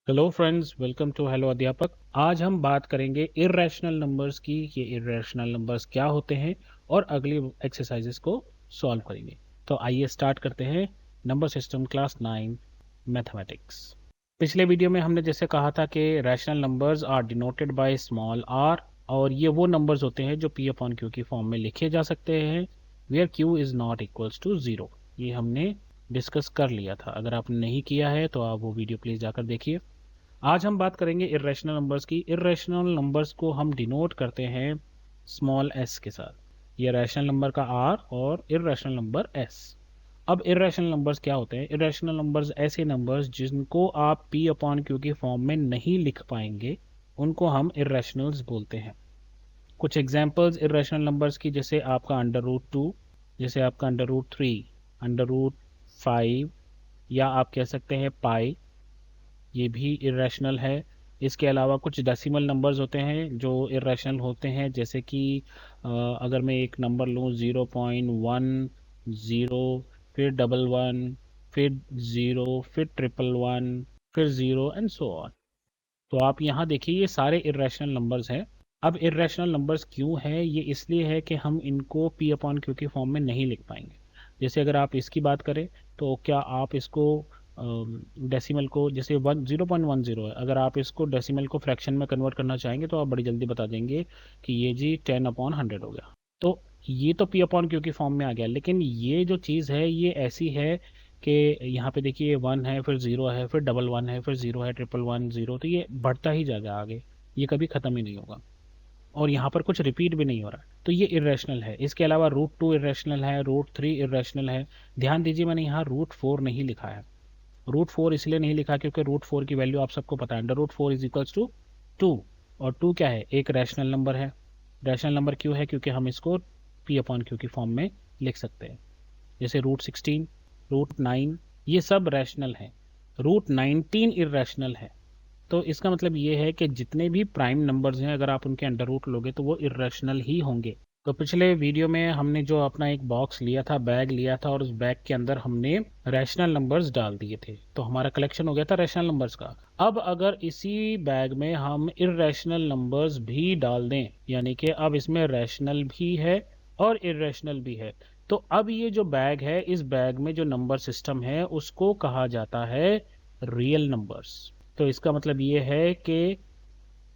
Hello friends, welcome to hello Adhyapak. आज हम बात करेंगे इर्रेशनल नंबर्स की। ये इर्रेशनल नंबर्स क्या होते हैं और अगली एक्सरसाइजेस को सॉल्व करेंगे। तो आइए स्टार्ट करते हैं। Number system class 9 mathematics. पिछले वीडियो में हमने जैसे कहा था कि rational numbers are denoted by small R, और ये वो नंबर्स होते हैं जो पी अपॉन क्यू की फॉर्म में लिखे जा सकते हैं where Q is not equals to zero. ये हमने डिस्कस कर लिया था। अगर आपने नहीं किया है तो आप वो वीडियो प्लीज जाकर देखिए। आज हम बात करेंगे इर्रेशनल नंबर्स की। इर्रेशनल नंबर्स को हम डिनोट करते हैं स्मॉल एस के साथ। ये रैशनल नंबर का आर और इर्रेशनल नंबर एस। अब इर्रेशनल नंबर्स क्या होते हैं? इर्रेशनल नंबर्स ऐसे नंबर्स जिनको आप पी अपॉन क्यू की फॉर्म में नहीं लिख पाएंगे, उनको हम इर्रेशनल्स बोलते हैं। कुछ एग्जांपल्स इर्रेशनल नंबर्स की, जैसे आपका अंडर रूट टू, जैसे आपका under root three, under root five, या आप कह सकते हैं पाई, ये भी इरेशनल है। इसके अलावा कुछ डेसिमल नंबर्स होते हैं जो इरेशनल होते हैं, जैसे कि अगर मैं एक नंबर लूँ 0.10, फिर डबल वन, फिर ज़ीरो, फिर ट्रिपल वन, फिर ज़ीरो एंड सो ऑन। तो आप यहाँ देखिए, ये सारे इरेशनल नंबर्स हैं। अब इरेशनल नंबर्स क्यों हैं? ये इसलिए है कि हम इनको पी अपॉन क्यू की फॉर्म में नहीं लिख पाएंगे। जैसे अगर आप इसकी बात करें तो क्या आप इसको डेसिमल को, जैसे 0.10 है, अगर आप इसको डेसिमल को फ्रैक्शन में कन्वर्ट करना चाहेंगे तो आप बड़ी जल्दी बता देंगे कि ये जी 10/100 हो गया। तो ये तो पी अपॉन क्यू की फॉर्म में आ गया, लेकिन ये जो चीज़ है ये ऐसी है कि यहाँ पे देखिए वन है, फिर ज़ीरो है, फिर डबल वन है, फिर ज़ीरो है, ट्रिपल वन, ज़ीरो, तो ये बढ़ता ही जाएगा आगे। ये कभी ख़त्म ही नहीं होगा, और यहाँ पर कुछ रिपीट भी नहीं हो रहा है, तो ये इरेशनल है। इसके अलावा रूट टू इरेशनल है, रूट थ्री इरेशनल है। ध्यान दीजिए, मैंने यहाँ रूट फोर नहीं लिखा है। रूट फोर इसलिए नहीं लिखा क्योंकि रूट फोर की वैल्यू आप सबको पता है, under root four is equals to two. और टू क्या है? एक रैशनल नंबर है। रैशनल नंबर क्यों है? क्योंकि हम इसको पी अपॉन क्यू की फॉर्म में लिख सकते हैं। जैसे रूट सिक्सटीन, रूट नाइन, ये सब रैशनल है। रूट 19 इरेशनल है। तो इसका मतलब ये है कि जितने भी प्राइम नंबर्स हैं, अगर आप उनके अंडर रूट लोगे तो वो इरेशनल ही होंगे। तो पिछले वीडियो में हमने जो अपना एक बॉक्स लिया था, बैग लिया था, और उस बैग के अंदर हमने रैशनल नंबर्स डाल दिए थे, तो हमारा कलेक्शन हो गया था रैशनल नंबर्स का। अब अगर इसी बैग में हम इरेशनल नंबर्स भी डाल दें, यानी कि अब इसमें रैशनल भी है और इरेशनल भी है, तो अब ये जो बैग है, इस बैग में जो नंबर सिस्टम है उसको कहा जाता है रियल नंबर्स। तो इसका मतलब ये है कि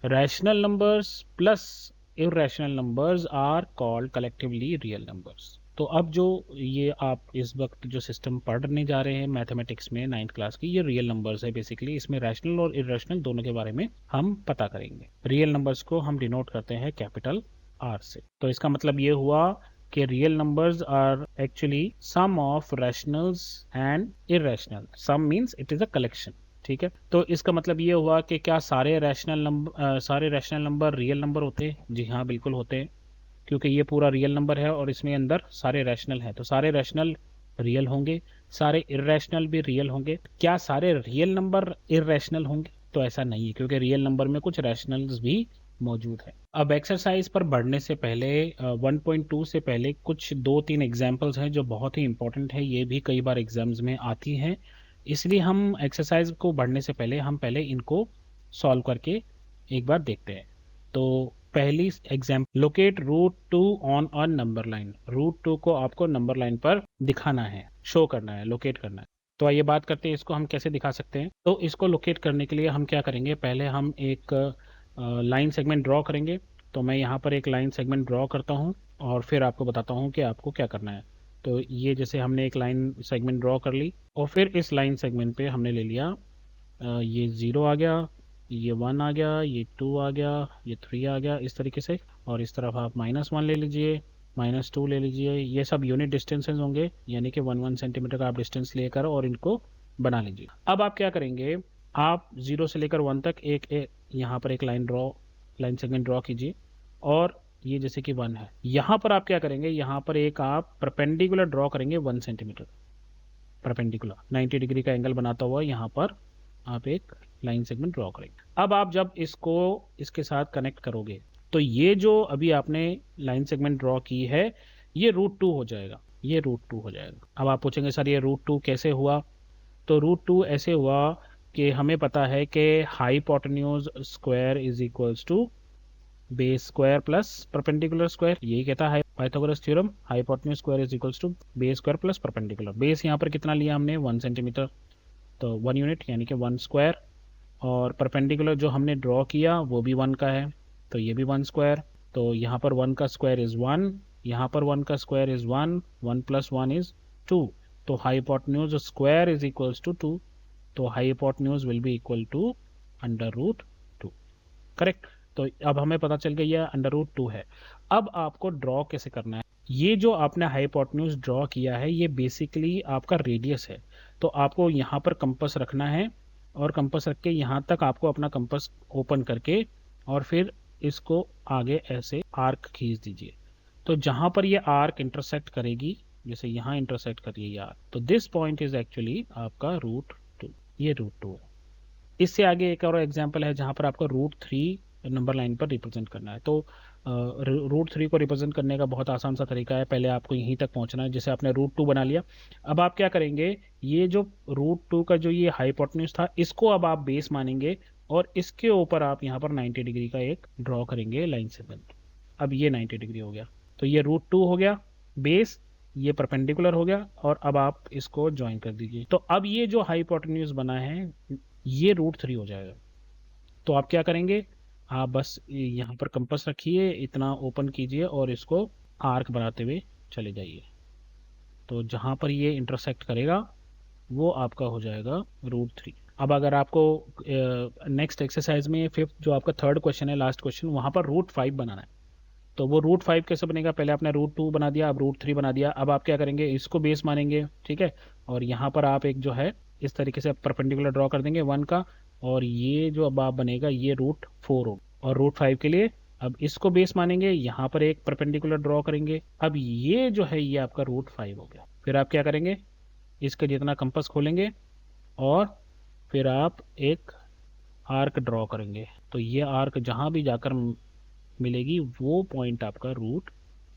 rational numbers plus irrational numbers are called collectively real numbers. तो अब जो ये आप इस वक्त जो सिस्टम पढ़ने जा रहे हैं मैथमेटिक्स में 9th क्लास की, ये रियल नंबर्स है बेसिकली। इसमें रैशनल और इरेशनल दोनों के बारे में हम पता करेंगे। रियल नंबर्स को हम डिनोट करते हैं कैपिटल आर से। तो इसका मतलब ये हुआ कि real numbers are actually sum of rationals and irrational. Sum means it is a collection. ठीक है, तो इसका मतलब ये हुआ कि क्या सारे रैशनल नंबर रियल नंबर होते हैं? जी हाँ, बिल्कुल होते हैं, क्योंकि ये पूरा रियल नंबर है और इसमें अंदर सारे रैशनल हैं, तो सारे रैशनल रियल होंगे। सारे इरेशनल भी रियल होंगे। क्या सारे रियल नंबर इरेशनल होंगे? तो ऐसा नहीं है, क्योंकि रियल नंबर में कुछ रैशनल्स भी मौजूद है। अब एक्सरसाइज पर बढ़ने से पहले 1.2 से पहले कुछ दो तीन एग्जांपल्स हैं जो बहुत ही इंपॉर्टेंट है। ये भी कई बार एग्जाम्स में आती हैं, इसलिए हम एक्सरसाइज को बढ़ने से पहले हम पहले इनको सॉल्व करके एक बार देखते हैं। तो पहली example, locate root two on a number line. Root two को आपको नंबर लाइन पर दिखाना है, शो करना है, लोकेट करना है। तो आइए बात करते हैं इसको हम कैसे दिखा सकते हैं। तो इसको लोकेट करने के लिए हम क्या करेंगे, पहले हम एक लाइन सेगमेंट ड्रॉ करेंगे। तो मैं यहाँ पर एक लाइन सेगमेंट ड्रॉ करता हूँ और फिर आपको बताता हूँ कि आपको क्या करना है। तो ये जैसे हमने एक लाइन सेगमेंट ड्रॉ कर ली, और फिर इस लाइन सेगमेंट पे हमने ले लिया ये ज़ीरो आ गया, ये वन आ गया, ये टू आ गया, ये थ्री आ गया, इस तरीके से। और इस तरफ आप -1 ले लीजिए, -2 ले लीजिए। ये सब यूनिट डिस्टेंसेस होंगे, यानी कि 1 सेंटीमीटर का आप डिस्टेंस लेकर और इनको बना लीजिए। अब आप क्या करेंगे, आप 0 से लेकर 1 तक यहाँ पर एक लाइन सेगमेंट ड्रॉ कीजिए। और ये जैसे कि 1 है, यहाँ पर आप क्या करेंगे, यहाँ पर एक आप परपेंडिकुलर ड्रॉ करेंगे 1 सेंटीमीटर। परपेंडिकुलर 90 डिग्री का एंगल बनाता हुआ यहाँ पर आप एक लाइन सेगमेंट ड्रॉ करेंगे। अब आप जब इसको इसके साथ कनेक्ट करोगे तो ये जो अभी आपने लाइन सेगमेंट ड्रॉ की है, ये रूट टू हो जाएगा। ये रूट टू हो जाएगा। अब आप पूछेंगे सर ये रूट टू कैसे हुआ? तो रूट टू ऐसे हुआ कि हमें पता है कि hypotenuse square is equals to base square plus perpendicular square, यही कहता है Pythagoras theorem. Hypotenuse square is equals to base square plus perpendicular. Base यहाँ पर कितना लिया हमने 1 सेंटीमीटर, तो 1 यूनिट यानी कि 1 स्क्वायर, और परपेंडिकुलर जो हमने ड्रॉ किया वो भी 1 का है, तो ये भी 1 स्क्वायर। तो यहाँ पर 1 का स्क्वायर इज 1, यहाँ पर 1 का स्क्वायर इज 1, 1 प्लस 1 इज 2, तो hypotenuse square is equals to 2, तो hypotenuse will be equal to under root 2, correct. तो अब हमें पता चल गया ये अंडर रूट 2 है। अब आपको ड्रॉ कैसे करना है, ये जो आपने हाइपोटेन्यूज ड्रॉ किया है ये बेसिकली आपका रेडियस है, तो आपको यहाँ पर कंपास रखना है, और कंपास रख के यहाँ तक आपको अपना कंपास ओपन करके और फिर इसको आगे ऐसे आर्क खींच दीजिए। तो जहाँ पर ये आर्क इंटरसेक्ट करेगी, जैसे यहाँ इंटरसेक्ट कर रही है आर्क, तो दिस पॉइंट इज एक्चुअली आपका रूट 2, ये रूट 2 है। इससे आगे एक और एग्जाम्पल है जहाँ पर आपको रूट 3 नंबर लाइन पर रिप्रेजेंट करना है। तो रूट 3 को रिप्रेजेंट करने का बहुत आसान सा तरीका है, पहले आपको यहीं तक पहुंचना है। जैसे आपने रूट 2 बना लिया, अब आप क्या करेंगे, ये जो रूट 2 का जो ये हाइपोटेन्यूज था इसको अब आप बेस मानेंगे, और इसके ऊपर आप यहाँ पर 90 डिग्री का एक ड्रॉ करेंगे लाइन सेगमेंट। अब ये 90 डिग्री हो गया, तो ये रूट 2 हो गया बेस, ये परपेंडिकुलर हो गया, और अब आप इसको ज्वाइन कर दीजिए। तो अब ये जो हाइपोटेन्यूज बना है ये रूट 3 हो जाएगा। तो आप क्या करेंगे, आप बस यहाँ पर कंपास रखिए, इतना ओपन कीजिए और इसको आर्क बनाते हुए चले जाइए। तो जहाँ पर ये इंटरसेक्ट करेगा वो आपका हो जाएगा रूट 3। अब अगर आपको नेक्स्ट एक्सरसाइज में फिफ्थ जो आपका थर्ड क्वेश्चन है, लास्ट क्वेश्चन, वहाँ पर रूट 5 बनाना है। तो वो रूट 5 कैसे बनेगा, पहले आपने रूट 2 बना दिया, अब रूट 3 बना दिया। अब आप क्या करेंगे, इसको बेस मानेंगे, ठीक है, और यहाँ पर आप एक जो है इस तरीके से परपेंडिकुलर ड्रॉ कर देंगे 1 का, और ये जो अब आप बनेगा ये रूट 4 हो। और रूट 5 के लिए अब इसको बेस मानेंगे, यहाँ पर एक परपेंडिकुलर ड्रॉ करेंगे, अब ये जो है ये आपका रूट 5 हो गया। फिर आप क्या करेंगे, इसका जितना कंपास खोलेंगे और फिर आप एक आर्क ड्रॉ करेंगे, तो ये आर्क जहाँ भी जाकर मिलेगी वो पॉइंट आपका रूट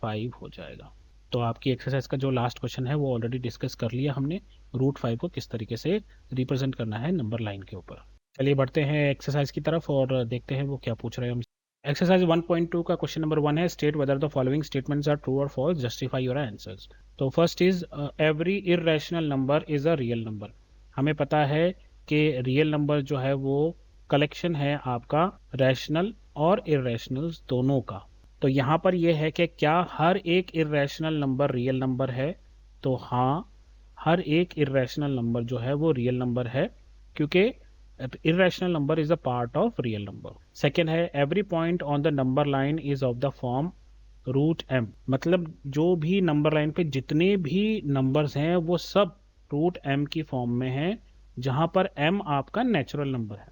5 हो जाएगा। तो आपकी एक्सरसाइज का जो लास्ट क्वेश्चन है वो ऑलरेडी डिस्कस कर लिया हमने, रूट 5 को किस तरीके से रिप्रेजेंट करना है नंबर लाइन के ऊपर। चलिए बढ़ते हैं एक्सरसाइज की तरफ और देखते हैं वो क्या पूछ रहे हैं हम। एक्सरसाइज 1.2 का क्वेश्चन नंबर 1 है, state whether the following statements are true और फॉल्स, जस्टिफाई योर आंसर्स। तो first is every irrational number is a real number. हमें पता है कि रियल नंबर जो है वो कलेक्शन है आपका रैशनल और इररेशनल दोनों का। तो यहाँ पर यह है कि क्या हर एक इररेशनल नंबर रियल नंबर है, तो हाँ, हर एक इररेशनल नंबर जो है वो रियल नंबर है, क्योंकि irrational number is a part of real number. Second है every point on the number line is of the form root m, मतलब जो भी नंबर लाइन पे जितने भी नंबर्स हैं वो सब रूट m की फॉर्म में हैं, जहां पर m आपका नेचुरल नंबर है।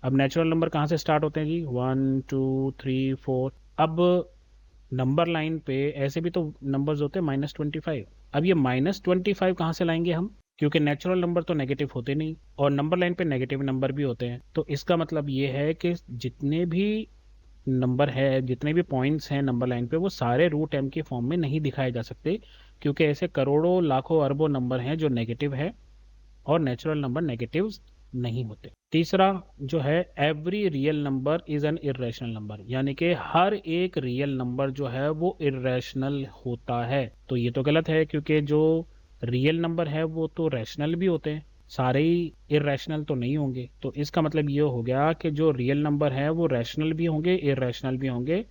अब नेचुरल नंबर कहाँ से स्टार्ट होते हैं जी, 1 2 3 4। अब नंबर लाइन पे ऐसे भी तो नंबर्स होते हैं -25। अब ये -25 कहाँ से लाएंगे हम, क्योंकि नेचुरल नंबर तो नेगेटिव होते नहीं, और नंबर लाइन पे नेगेटिव नंबर भी होते हैं। तो इसका मतलब ये है कि जितने भी नंबर है, जितने भी पॉइंट्स हैं नंबर लाइन पे, वो सारे रूट m की फॉर्म में नहीं दिखाए जा सकते, क्योंकि ऐसे करोड़ों लाखों अरबों नंबर हैं जो नेगेटिव है, और नेचुरल नंबर नेगेटिव नहीं होते। तीसरा जो है every real number is an irrational number, यानी कि हर एक रियल नंबर जो है वो इर्रेशनल होता है। तो ये तो गलत है, क्योंकि जो रियल नंबर है वो तो रैशनल भी होते हैं, सारे ही इर्रेशनल तो नहीं होंगे। तो इसका मतलब ये हो गया कि जो रियल नंबर है वो रैशनल भी होंगे इर्रेशनल भी होंगे,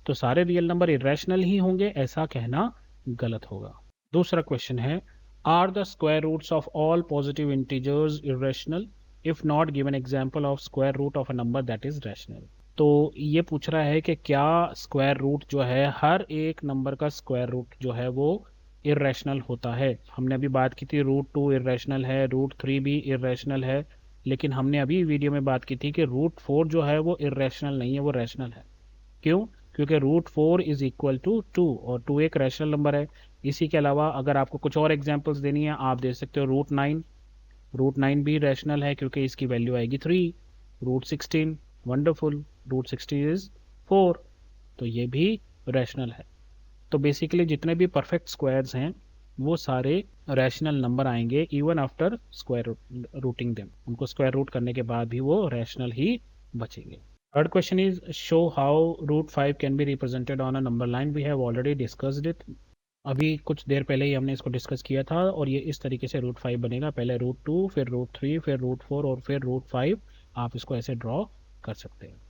तो सारे रियल नंबर इर्रेशनल ही होंगे, ऐसा कहना गलत होगा। दूसरा क्वेश्चन है, are the square roots of all positive integers irrational, if not given example of square root of a number that is rational. तो ये पूछ रहा है कि क्या स्क्वायर रूट जो है, हर एक नंबर का स्क्वायर रूट जो है वो इर्रेशनल होता है। हमने अभी बात की थी रूट 2 इर्रेशनल है, रूट 3 भी इर्रेशनल है, लेकिन हमने अभी वीडियो में बात की थी कि रूट 4 जो है वो इर्रेशनल नहीं है, वो रैशनल है। क्यों, क्योंकि रूट 4 इज इक्वल टू 2, और 2 एक रैशनल नंबर है। इसी के अलावा अगर आपको कुछ और एग्जाम्पल्स देनी है, आप दे सकते हो रूट 9, रूट 9 भी रैशनल है क्योंकि इसकी वैल्यू आएगी 3। रूट 16, वंडरफुल, रूट 16 इज 4, तो ये भी रैशनल है। तो बेसिकली जितने भी परफेक्ट स्क्वायर्स हैं वो सारे रैशनल नंबर आएंगे even after square rooting them, उनको स्क्वायर रूट करने के बाद भी वो रैशनल ही बचेंगे। Third question is show how root 5 can be represented on a number line. We have already discussed it, अभी कुछ देर पहले ही हमने इसको डिस्कस किया था, और ये इस तरीके से रूट 5 बनेगा, पहले रूट 2, फिर रूट 3, फिर रूट 4 और फिर रूट 5। आप इसको ऐसे ड्रॉ कर सकते हैं।